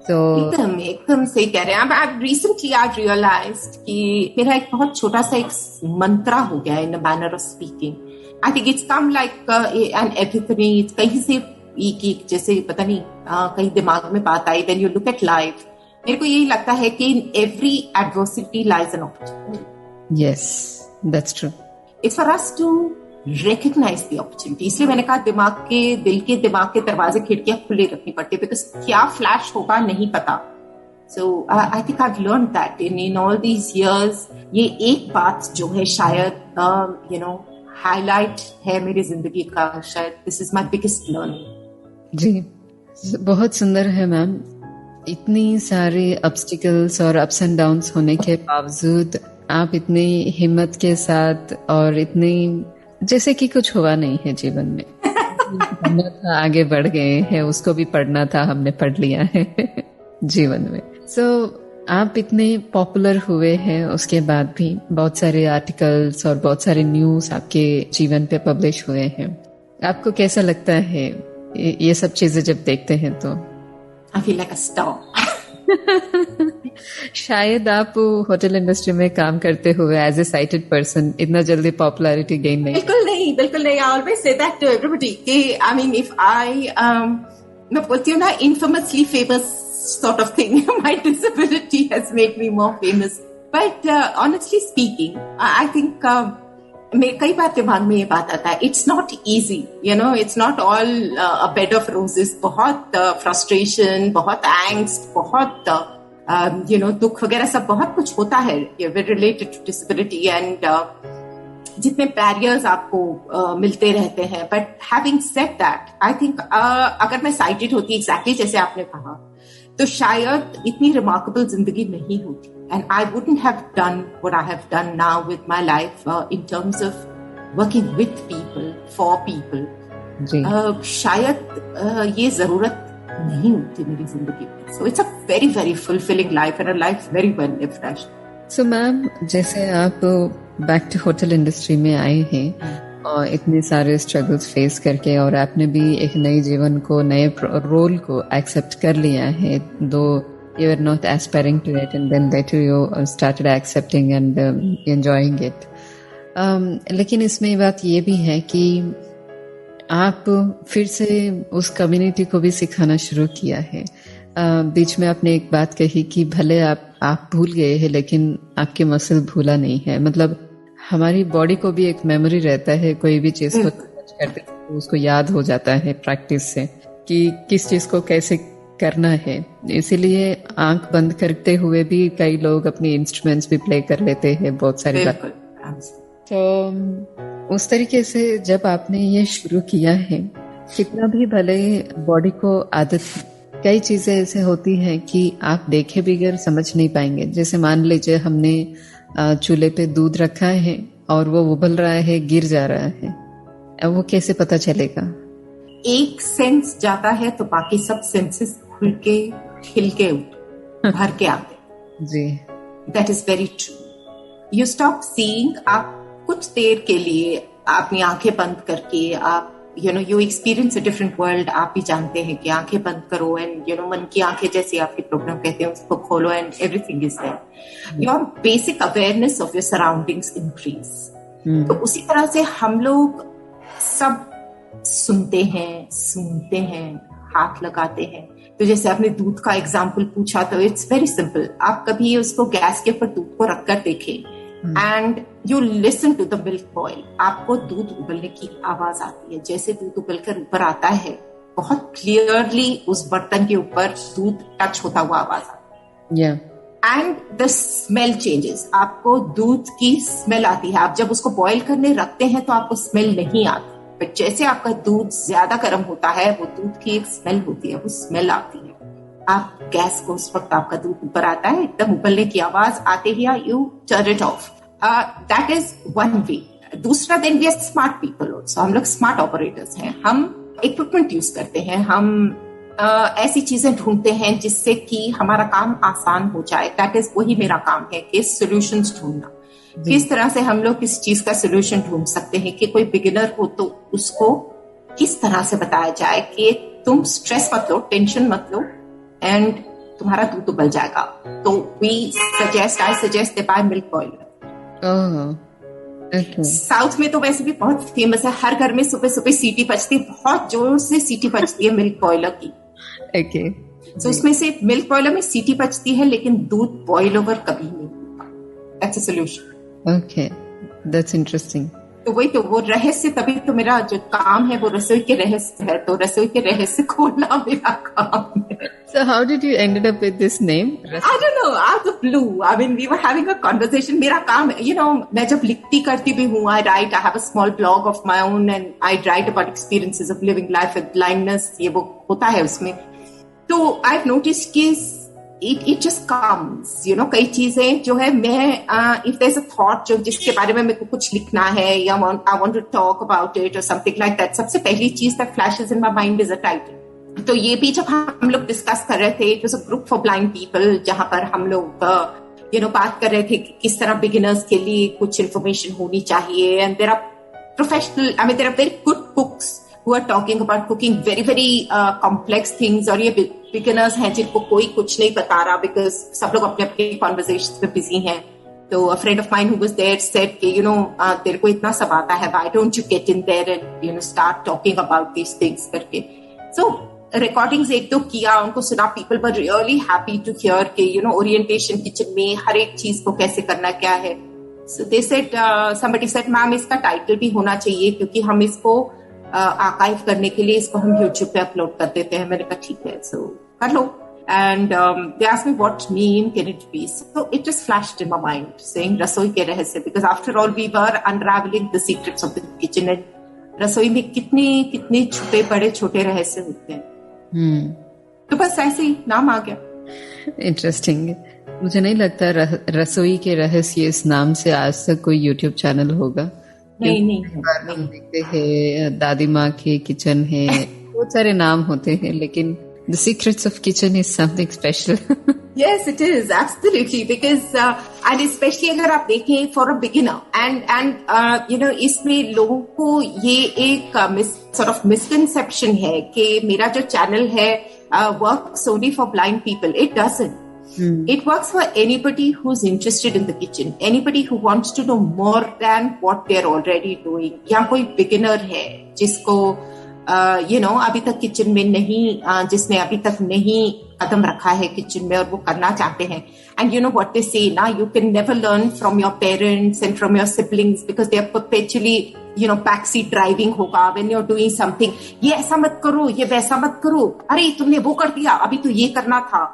तो एकदम एकदम सही कह रहे हैं आप। रिसेंटली आई रियलाइज्ड कि मेरा एक बहुत छोटा सा एक मंत्रा हो गया इन manner of speaking. I think it's come like an Epiphany, कहीं से एक जैसे पता नहीं कहीं दिमाग में बात आई, when you look at life, मेरे को यही लगता है कि in every adversity lies an opportunity. Yes, that's true. It's for us to recognise the opportunity. इसलिए मैंने कहा दिल के दिमाग के दरवाजे खिड़कियां खुले रखनी पड़ती है, बिकॉज क्या फ्लैश होगा नहीं पता। So I think I have learned that in all these years. ये एक बात जो है शायद यू नो हाईलाइट है मेरी जिंदगी का, शायद this is my biggest learning. जी, बहुत सुंदर है मैम। इतनी सारे ऑब्स्टिकल्स और अप्स एंड डाउन्स होने के बावजूद आप इतनी हिम्मत के साथ और इतनी जैसे कि कुछ हुआ नहीं है जीवन में पढ़ना था, आगे बढ़ गए हैं, उसको भी पढ़ना था, हमने पढ़ लिया है जीवन में। सो आप इतने पॉपुलर हुए हैं, उसके बाद भी बहुत सारे आर्टिकल्स और बहुत सारे न्यूज आपके जीवन पे पब्लिश हुए हैं। आपको कैसा लगता है ये सब चीजें जब देखते हैं तो? I feel like a star. शायद आप होटल इंडस्ट्री में काम करते हुए एज ए साइटेड पर्सन इतना जल्दी पॉपुलैरिटी गेन नहीं। बिल्कुल नहीं। I always say that to everybody. I mean, if मैं बोलती हूँ ना, infamously famous sort of thing. My disability has made me more famous. But honestly speaking, I think मेरे कई बार दिमाग में ये बात आता है, it's not easy, you know, it's not all a bed of roses. बहुत फ्रस्ट्रेशन, बहुत एंग्स्ट, बहुत यू नो दुख वगैरह सब बहुत कुछ होता है रिलेटेड टू डिसेबिलिटी, एंड जितने बैरियर्स आपको मिलते रहते हैं। But having said that, I think अगर मैं साइटेड होती एग्जैक्टली जैसे आपने कहा, तो शायद इतनी रिमार्केबल जिंदगी नहीं होती, and I wouldn't have done what I have done now with my life in terms of working with people, for people. शायद ये जरूरत नहीं होती मेरी जिंदगी में। So it's a very very fulfilling life and a life very well lived. So ma'am, जैसे आप बैक टू होटल इंडस्ट्री में आए हैं और इतने सारे स्ट्रगल्स फेस करके, और आपने भी एक नए जीवन को, नए रोल को एक्सेप्ट कर लिया है, दो you were not aspiring to it, and then later you started accepting and enjoying it. लेकिन इसमें बात ये भी है कि आप फिर से उस कम्युनिटी को भी सिखाना शुरू किया है। बीच में आपने एक बात कही कि भले आप भूल गए हैं, लेकिन आपके मसल भूला नहीं है। मतलब हमारी बॉडी को भी एक मेमोरी रहता है, कोई भी चीज को टच करते तो उसको याद हो जाता है प्रैक्टिस से कि किस चीज को कैसे करना है। इसीलिए आंख बंद करते हुए भी कई लोग अपने इंस्ट्रूमेंट्स भी प्ले कर लेते हैं, बहुत सारी बात। तो उस तरीके से जब आपने ये शुरू किया है, कितना भी भले बॉडी को आदत, कई चीजें ऐसे होती हैं कि आप देखे बगैर समझ नहीं पाएंगे। जैसे मान लीजिए हमने चूल्हे पे दूध रखा है और वो उबल रहा है, गिर जा रहा है, अब वो कैसे पता चलेगा? एक सेंस जाता है तो बाकी सब सेंसेस खुल के, खिल के, भर के आते। जी, that is very true. You stop seeing. आप कुछ देर के लिए अपनी आंखें बंद करके आप you know you experience a different world. आप भी जानते हैं कि आंखें बंद करो एंड यू नो मन की आंखें, जैसे आपके प्रोग्राम कहते हैं, उसको खोलो and everything is there. Your basic awareness of your surroundings increase. तो उसी तरह से हम लोग सब सुनते हैं, सूंघते हैं, हाथ लगाते हैं। तो जैसे आपने दूध का एग्जाम्पल पूछा, तो इट्स वेरी सिंपल। आप कभी उसको गैस के ऊपर दूध को रखकर देखें and you listen to the milk boil, आपको दूध उबलने की आवाज आती है। जैसे दूध उबलकर ऊपर आता है, बहुत क्लियरली उस बर्तन के ऊपर दूध टच होता हुआ आवाज आती है। एंड द स्मेल चेंजेस, आपको दूध की स्मेल आती है। आप जब उसको बॉईल करने रखते हैं तो आपको स्मेल नहीं आती, बट जैसे आपका दूध ज्यादा गर्म होता है, वो दूध की एक स्मेल होती है, वो स्मेल आती है। आप गैस को, उस वक्त आपका दूध ऊपर आता है, एकदम उबलने की आवाज आते ही you turn it off. That is one way. दूसरा, then we are smart people also. हम लोग स्मार्ट ऑपरेटर्स हैं। हम इक्विपमेंट यूज करते हैं, हम ऐसी चीजें ढूंढते हैं जिससे कि हमारा काम आसान हो जाए। दैट इज, वही मेरा काम है कि सॉल्यूशंस ढूंढना। किस तरह से हम लोग किस चीज का सोल्यूशन ढूंढ सकते हैं कि कोई बिगिनर हो तो उसको किस तरह से बताया जाए कि तुम स्ट्रेस मत लो, टेंशन मत लो, एंड तुम्हारा दूध उबल जाएगा। तो I suggest they buy milk boiler. South में तो वैसे भी बहुत फेमस है, हर घर में सुबह सुबह सीटी बजती है, बहुत जोर से सीटी बजती है मिल्क बॉयलर की। ओके, तो उसमें से मिल्क बॉयलर में सीटी बजती है, लेकिन दूध बॉयल ओवर कभी नहीं होगा। That's a solution. Okay, that's interesting. तो वही तो, वो रहस्य, तभी तो मेरा जो काम है वो रसोई के रहस्य है, तो रसोई के रहस्य खोलना मेरा काम है। So how did you ended up with this name? I don't know, out of blue. I mean, we were having a conversation. मेरा काम है, मैं जब लिखती करती भी हूँ, I have a small blog of my own and I write about experiences of living life with blindness. ये वो होता है उसमें। तो I've noticed कि it just comes, कई चीजें जो है, मैं if there's a thought जिसके बारे में मेरे को कुछ लिखना है, या I want to talk about it or something like that, सबसे पहली चीज that flashes in my mind is a title। तो ये भी जब हम लोग डिस्कस कर रहे थे, it was a group for blind people, जहां पर हम लोग बात कर रहे थे कि किस तरह बिगिनर्स के लिए कुछ इन्फॉर्मेशन होनी चाहिए। And there are professional, there are very good cooks who are talking about cooking very very complex things, और ये बिगिनर्स हैं जिनको कोई कुछ नहीं बता रहा, बिकॉज सब लोग अपने अपने कॉन्वर्सेशन में बिजी हैं। तो a friend of mine who was there said कि तेरे को इतना सब आता है, why don't you get in there and start talking about these things करके। So रिकॉर्डिंग्स एक दो किया, उनको सुना, people were really happy to hear के ओरिएंटेशन किचन में हर एक चीज को कैसे करना क्या है। So they said, somebody said ma'am इसका टाइटल भी होना चाहिए, क्योंकि हम इसको आर्काइव करने के लिए इसको हम YouTube पे अपलोड कर देते हैं। मैंने कहा ठीक है, सो कर लो। And they asked me what name can it be, so it just flashed in my mind saying रसोई के रहस्य, because after all we were unraveling the secrets of the kitchen, and रसोई में कितने छुपे बड़े छोटे रहस्य होते हैं। तो बस ऐसे ही नाम आ गया। इंटरेस्टिंग। मुझे नहीं लगता रसोई के रहस्य इस नाम से आज तक कोई YouTube चैनल होगा। नहीं हम देखते हैं दादी माँ के किचन है, बहुत सारे नाम होते हैं, लेकिन The Secrets of Kitchen is something special. Yes, it is absolutely, because and especially अगर आप देखें for a beginner and इसमें लोगों को ये एक sort of misconception है कि मेरा जो चैनल है works only for blind people. It doesn't. It works for anybody who's interested in the kitchen, anybody who wants to know more than what they're already doing. या कोई beginner है जिसको अभी तक किचन में नहीं, जिसने अभी तक नहीं कदम रखा है किचन में और वो करना चाहते हैं। And you know what they say ना, you can never learn from your parents and from your siblings, because they are perpetually back seat driving होगा when you are doing something. ये ऐसा मत करो, ये वैसा मत करो, अरे तुमने वो कर दिया, अभी तो ये करना था।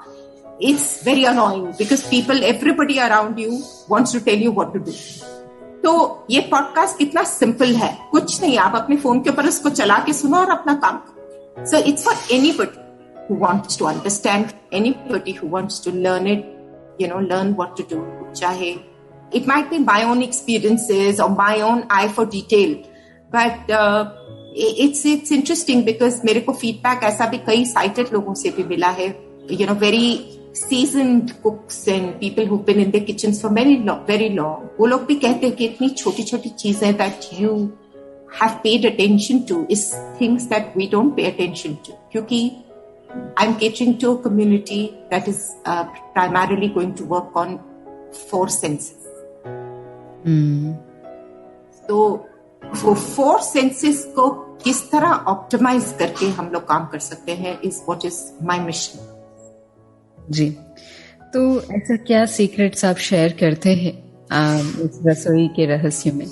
It's very annoying because people, everybody around you wants to tell you what to do. तो ये पॉडकास्ट कितना सिंपल है, कुछ नहीं, आप अपने फोन के ऊपर उसको चला के सुनो और अपना काम करो। So it's for anybody who wants to understand, anybody who wants to learn it, learn what to do. चाहे it might be my own experiences और my own eye for detail, but it's interesting because मेरे को feedback ऐसा भी कई cited लोगों से भी मिला है, very seasoned cooks and people who've been in their kitchens for very long. वो लोग भी कहते हैं कि इतनी छोटी छोटी चीजें that you have paid attention to is things that we don't pay attention to, क्योंकि I'm catering to a community that is primarily going to work on 4 senses. तो वो 4 senses को किस तरह optimize करके हम लोग काम कर सकते हैं is what is my mission. जी, तो ऐसा क्या सीक्रेट्स आप शेयर करते हैं इस रसोई के रहस्य में?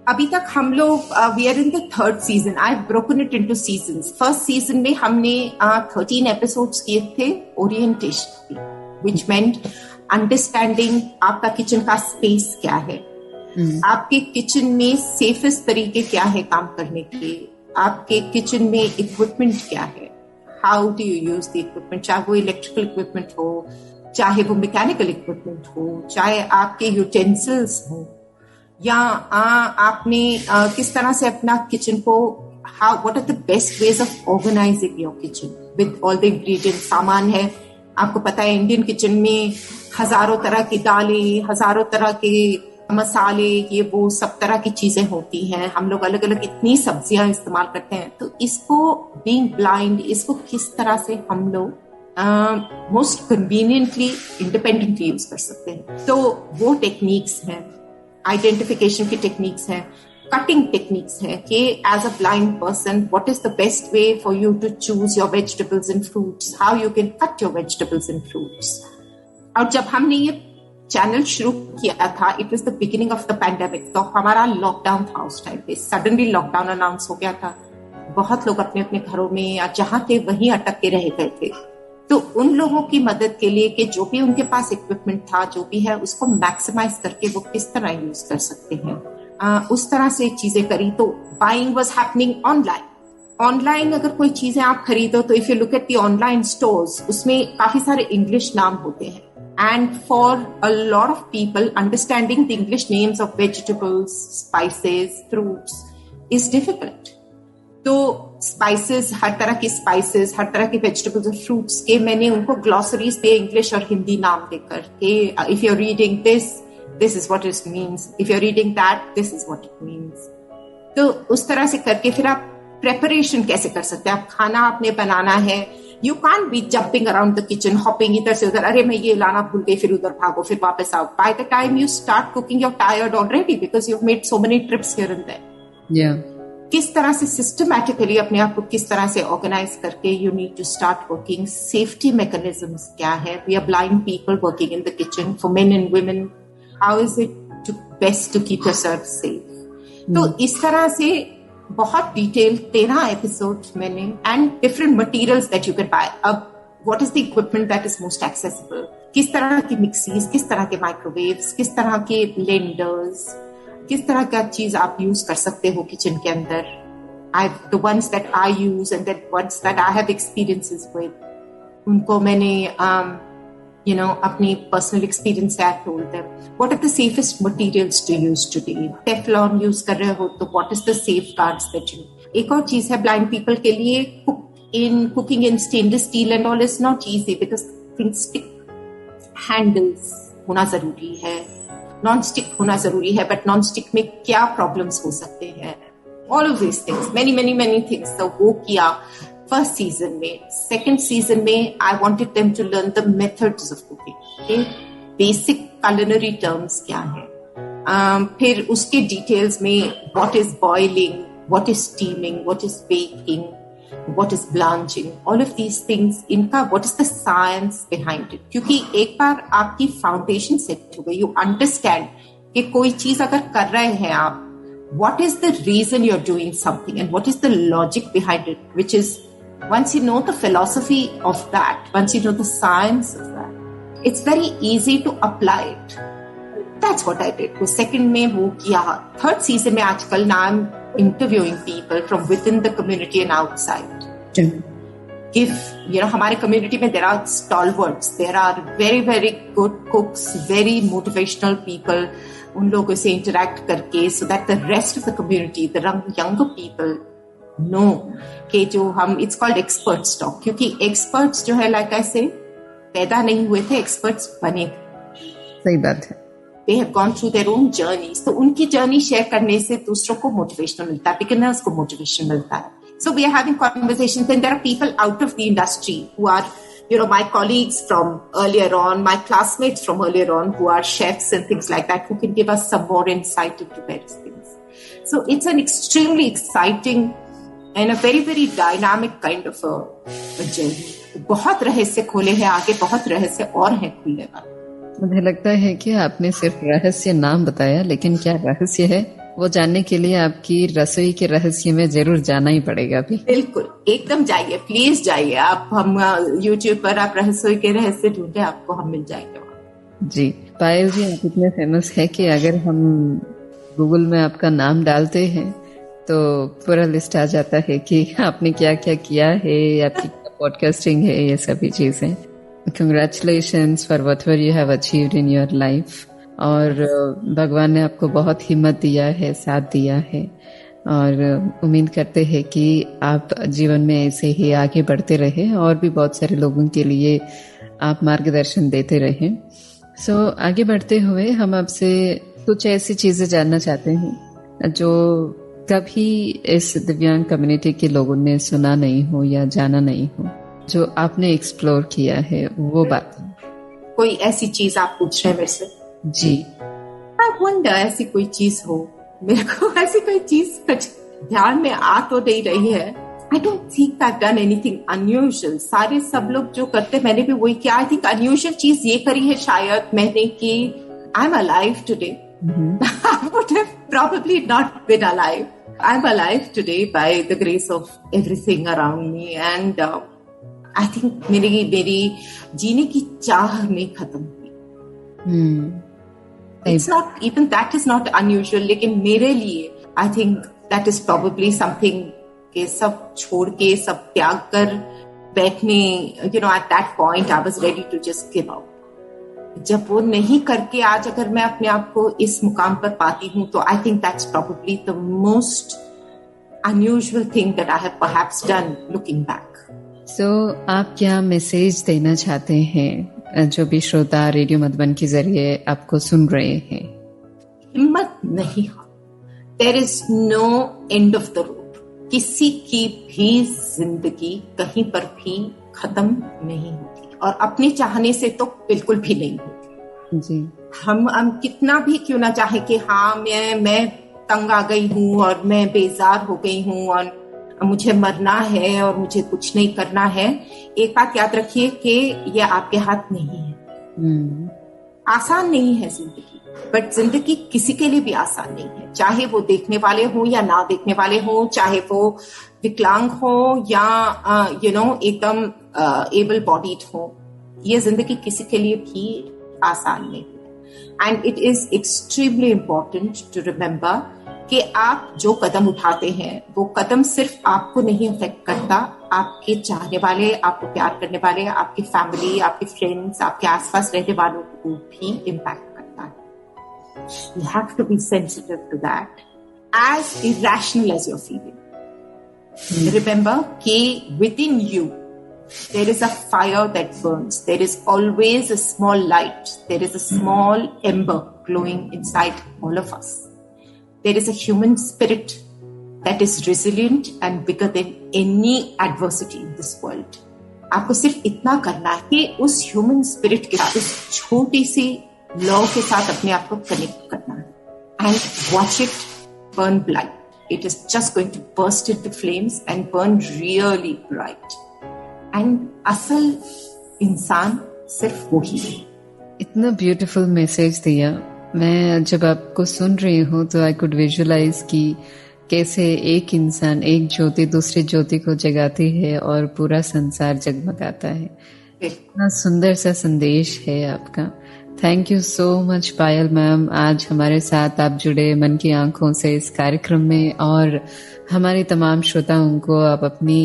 अभी तक हम लोग we are in the 3rd season. I have broken it into seasons. First season में हमने 13 एपिसोड्स किए थे ओरिएंटेशन, व्हिच मेंट अंडरस्टैंडिंग आपका किचन का स्पेस क्या है, आपके किचन में सेफेस्ट तरीके क्या है काम करने के, आपके किचन में इक्विपमेंट क्या है, how do you use the equipment, चाहे वो इलेक्ट्रिकल इक्विपमेंट हो, चाहे वो मैकेनिकल इक्विपमेंट हो, चाहे आपके यूटेंसिल्स हो, या आपने किस तरह से अपना किचन को, what are the best ways of organising your kitchen with all the ingredient. सामान है, आपको पता है इंडियन किचन में हजारों तरह की दालें, हजारों तरह के मसाले, ये वो सब तरह की चीजें होती हैं, हम लोग अलग अलग इतनी सब्जियां इस्तेमाल करते हैं, तो इसको बीइंग ब्लाइंड, इसको किस तरह से हम लोग मोस्ट कन्वीनियंटली इंडिपेंडेंटली यूज कर सकते हैं। तो वो टेक्निक्स हैं, आइडेंटिफिकेशन की टेक्निक्स हैं, कटिंग टेक्निक्स हैं कि as a blind person what is the best way for you to choose your vegetables and fruits, how you can cut your vegetables and fruits. और जब हमने ये चैनल शुरू किया था, it was the beginning of the pandemic, तो हमारा lockdown था उस टाइम पे, सडनली लॉकडाउन अनाउंस हो गया था, बहुत लोग अपने अपने घरों में या जहां थे वहीं अटक के रह गए थे। तो उन लोगों की मदद के लिए कि जो भी उनके पास इक्विपमेंट था, जो भी है, उसको मैक्सिमाइज करके वो किस तरह यूज कर सकते हैं, उस तरह से चीजें करी। तो बाइंग वाज हैपनिंग ऑनलाइन अगर कोई चीजें आप खरीदो तो if you look at the online stores, उसमें काफी सारे इंग्लिश नाम होते हैं, and for a lot of people understanding the English names of vegetables, spices, fruits is difficult. तो स्पाइसेस, हर तरह की स्पाइसेस, हर तरह के वेजिटेबल्स और फ्रूट्स के मैंने उनको ग्लॉसरीज पे इंग्लिश और हिंदी नाम देकर के if you are reading this is what it means, if you are reading that this is what it means. तो उस तरह से करके फिर आप प्रेपरेशन कैसे कर सकते हैं, आप खाना आपने बनाना है, you can't be jumping around the kitchen, hopping इधर से उधर, अरे मैं ये लाना भूल गई, फिर उधर भागो, फिर वापस आओ। By the time you start cooking you are tired already because you made so many trips here and there. किस तरह से सिस्टमैटिकली अपने आप को किस तरह से ऑर्गेनाइज करके you need to start working. Safety mechanisms क्या है, we are blind people working in the kitchen for men and women, how is it to best to keep yourself safe. तो इस तरह से बहुत डिटेल 13 एपिसोड्स मैंने, and different materials that you can buy. अब what is the equipment that is most accessible, किस तरह की मिक्सीज, किस तरह के माइक्रोवेव्स, किस तरह के ब्लेंडर्स, किस तरह का चीज आप यूज कर सकते हो किचन के अंदर। The ones that I use and that ones that I have experiences with, उनको मैंने अपनी पर्सनल एक्सपीरियंस से I told them what are the safest materials to use today. Teflon use कर रहे हो तो what is the safeguards that you. एक और चीज है ब्लाइंड पीपल के लिए, cooking in stainless steel and all is not easy because things stick, handles होना जरूरी है, नॉन स्टिक होना जरूरी है, बट नॉन स्टिक में क्या प्रॉब्लम्स हो सकते हैं, all of this things, many things. तो वो किया फर्स्ट सीजन में। सेकेंड सीजन में I wanted them to learn the methods of cooking, basic culinary terms क्या है, फिर उसके डिटेल्स में what is boiling, what is steaming, what is baking, what is blanching, all of these things, इनका what is the science behind it. क्योंकि एक बार आपकी foundation set हो गई, यू अंडरस्टैंड कि कोई चीज अगर कर रहे हैं आप, what is the reason you're doing something and what is the logic behind it, which is once you know the philosophy of that, once you know the science of that, it's very easy to apply it. That's what I did. वो second में वो किया। Third season में आजकल now I'm interviewing people from within the community and outside. If हमारे community में there are stalwarts, there are very very good cooks, very motivational people, उन लोगों से इंटरैक्ट करके, so that the rest of the community, the younger people know कि जो हम, it's called experts talk, क्योंकि experts जो है like I say पैदा नहीं हुए थे, experts बने थे। सही बात है। They have gone through their own journeys, तो उनकी जर्नी शेयर करने से दूसरों को मोटिवेशन मिलता है, बिगिनर्स को मोटिवेशन मिलता है। So we are having conversations, and there are people out of the industry who are my colleagues from earlier on, my classmates from earlier on who are chefs and things like that, who can give us some more insight into various things. So it's an extremely exciting and a very, very dynamic kind of a journey. बहुत रहस्य खोले हैं आगे, बहुत रहस्य और हैं खुलने वाले। मुझे लगता है कि आपने सिर्फ रहस्य नाम बताया, लेकिन क्या रहस्य है वो जानने के लिए आपकी रसोई के रहस्य में जरूर जाना ही पड़ेगा भी। बिल्कुल, एकदम जाइए, प्लीज जाइए आप। हम YouTube पर आप रसोई के रहस्य ढूंढे, आपको हम मिल जाएंगे। जी पायल जी, आप इतने फेमस है कि अगर हम गूगल में आपका नाम डालते हैं तो पूरा लिस्ट आ जाता है कि आपने क्या क्या किया है, आपकी पॉडकास्टिंग है, ये सभी चीजें। Congratulations for whatever you have achieved in your life. और भगवान ने आपको बहुत हिम्मत दिया है, साथ दिया है, और उम्मीद करते हैं कि आप जीवन में ऐसे ही आगे बढ़ते रहें और भी बहुत सारे लोगों के लिए आप मार्गदर्शन देते रहें। आगे बढ़ते हुए हम आपसे कुछ ऐसी चीजें जानना चाहते हैं जो कभी इस दिव्यांग कम्युनिटी के लोगों ने सुना नहीं हो या जाना नहीं हो, जो आपने एक्सप्लोर किया है, वो बात। कोई ऐसी चीज आप पूछ रहे हैं मेरे से? जी, आई वंडर ऐसी कोई चीज हो। मेरे को ऐसी कोई चीज कुछ ध्यान में आ तो नहीं रही है। I don't think I done anything unusual. सारे सब लोग जो करते मैंने भी वही किया। आई थिंक अनयूजुअल चीज ये करी है शायद मैंने कि I am alive today. I would have probably not been alive. I'm alive today by the grace of everything around me, and I think मेरी जीने की चाह नहीं खत्म हुई। It's not even that is not unusual, लेकिन मेरे लिए I think that is probably something के सब छोड़ के सब त्याग कर बैठने, at that point I was ready to just give up. जब वो नहीं करके आज अगर मैं अपने आप को इस मुकाम पर पाती हूँ तो I think that's probably the most unusual thing that I have perhaps done looking back. सो आप क्या मैसेज देना चाहते हैं जो भी श्रोता रेडियो मधुबन के जरिए आपको सुन रहे हैं? हिम्मत नहीं हो, there is no end of the road. किसी की भी जिंदगी कहीं पर भी खत्म नहीं होती और अपने चाहने से तो बिल्कुल भी नहीं होती जी। हम कितना भी क्यों ना चाहे कि हाँ मैं तंग आ गई हूँ और मैं बेजार हो गई हूँ और मुझे मरना है और मुझे कुछ नहीं करना है, एक बात याद रखिए कि ये आपके हाथ नहीं है। आसान नहीं है जिंदगी, बट जिंदगी किसी के लिए भी आसान नहीं है, चाहे वो देखने वाले हो या ना देखने वाले हो, चाहे वो विकलांग हो या एकदम एबल बॉडीड हो। ये जिंदगी किसी के लिए भी आसान नहीं है। And it is extremely important to remember कि आप जो कदम उठाते हैं वो कदम सिर्फ आपको नहीं अफेक्ट करता, आपके चाहने वाले, आपको प्यार करने वाले, आपकी फैमिली, आपके फ्रेंड्स, आपके आसपास रहने वालों को भी इम्पैक्ट करता है। You have to be sensitive to that, as irrational as you're feeling. Remember कि within you there is a fire that burns. There is always a small light. There is a small ember glowing inside all of us. There is a human spirit that is resilient and bigger than any adversity in this world. आपको सिर्फ इतना करना है कि उस human spirit के साथ, उस छोटी सी लॉ के साथ अपने आप को कनेक्ट करना है। And watch it burn bright. It is just going to burst into flames and burn really bright. And असल इंसान सिर्फ वही है। इतना ब्यूटीफुल मैसेज दिया। मैं जब आपको सुन रही हूँ तो आई कुड विजुअलाइज कि कैसे एक इंसान एक ज्योति दूसरी ज्योति को जगाती है और पूरा संसार जगमगाता है। इतना सुंदर सा संदेश है आपका। Thank you so much Payal ma'am, आज हमारे साथ आप जुड़े मन की आंखों से इस कार्यक्रम में, और हमारे तमाम श्रोताओं को आप अपनी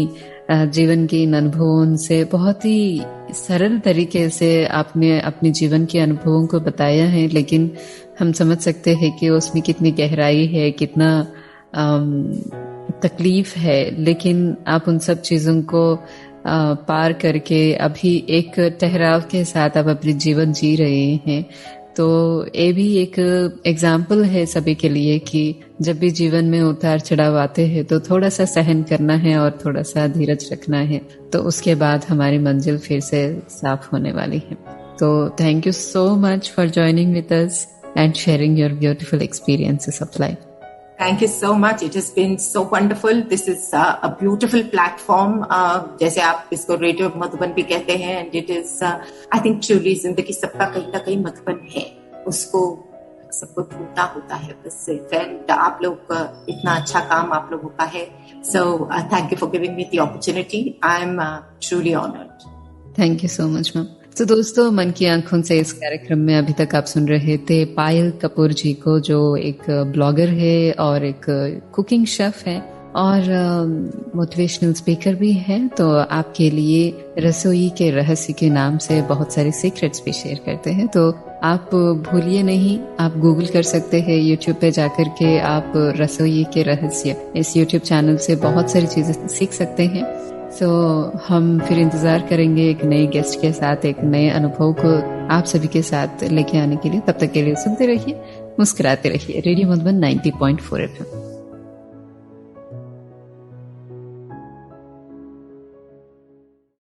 जीवन के इन अनुभवों से बहुत ही सरल तरीके से आपने अपने जीवन के अनुभवों को बताया है, लेकिन हम समझ सकते हैं कि उसमें कितनी गहराई है, कितना तकलीफ है, लेकिन आप उन सब चीजों को पार करके अभी एक ठहराव के साथ आप अपने जीवन जी रहे हैं। तो ये भी एक एग्जाम्पल है सभी के लिए कि जब भी जीवन में उतार चढ़ाव आते हैं तो थोड़ा सा सहन करना है और थोड़ा सा धीरज रखना है, तो उसके बाद हमारी मंजिल फिर से साफ होने वाली है। तो thank you so much for joining with us and sharing your beautiful experiences of life. Thank you so much. It has been so wonderful. This is a beautiful platform. जैसे आप इसको रेडियो मधुबन भी कहते हैं, and it is, I think truly जिंदगी सबका कहीं ना कहीं मधुबन है, उसको सबको ढूंढना होता है बस सिर्फ। एंड आप लोग इतना अच्छा काम आप लोगों का है। So thank you for giving me the opportunity. I am truly honored. Thank you so much, ma'am. तो दोस्तों, मन की आंखों से इस कार्यक्रम में अभी तक आप सुन रहे थे पायल कपूर जी को, जो एक ब्लॉगर है और एक कुकिंग शेफ है और मोटिवेशनल स्पीकर भी है। तो आपके लिए रसोई के रहस्य के नाम से बहुत सारे सीक्रेट्स भी शेयर करते हैं। तो आप भूलिए नहीं, आप गूगल कर सकते हैं, यूट्यूब पे जाकर के आप रसोई के रहस्य, इस यूट्यूब चैनल से बहुत सारी चीजें सीख सकते हैं। सो हम फिर इंतजार करेंगे एक नए गेस्ट के साथ, एक नए अनुभव को आप सभी के साथ लेके आने के लिए। तब तक के लिए सुनते रहिए, मुस्कुराते रहिए। Radio Madhuban 90.4 FM।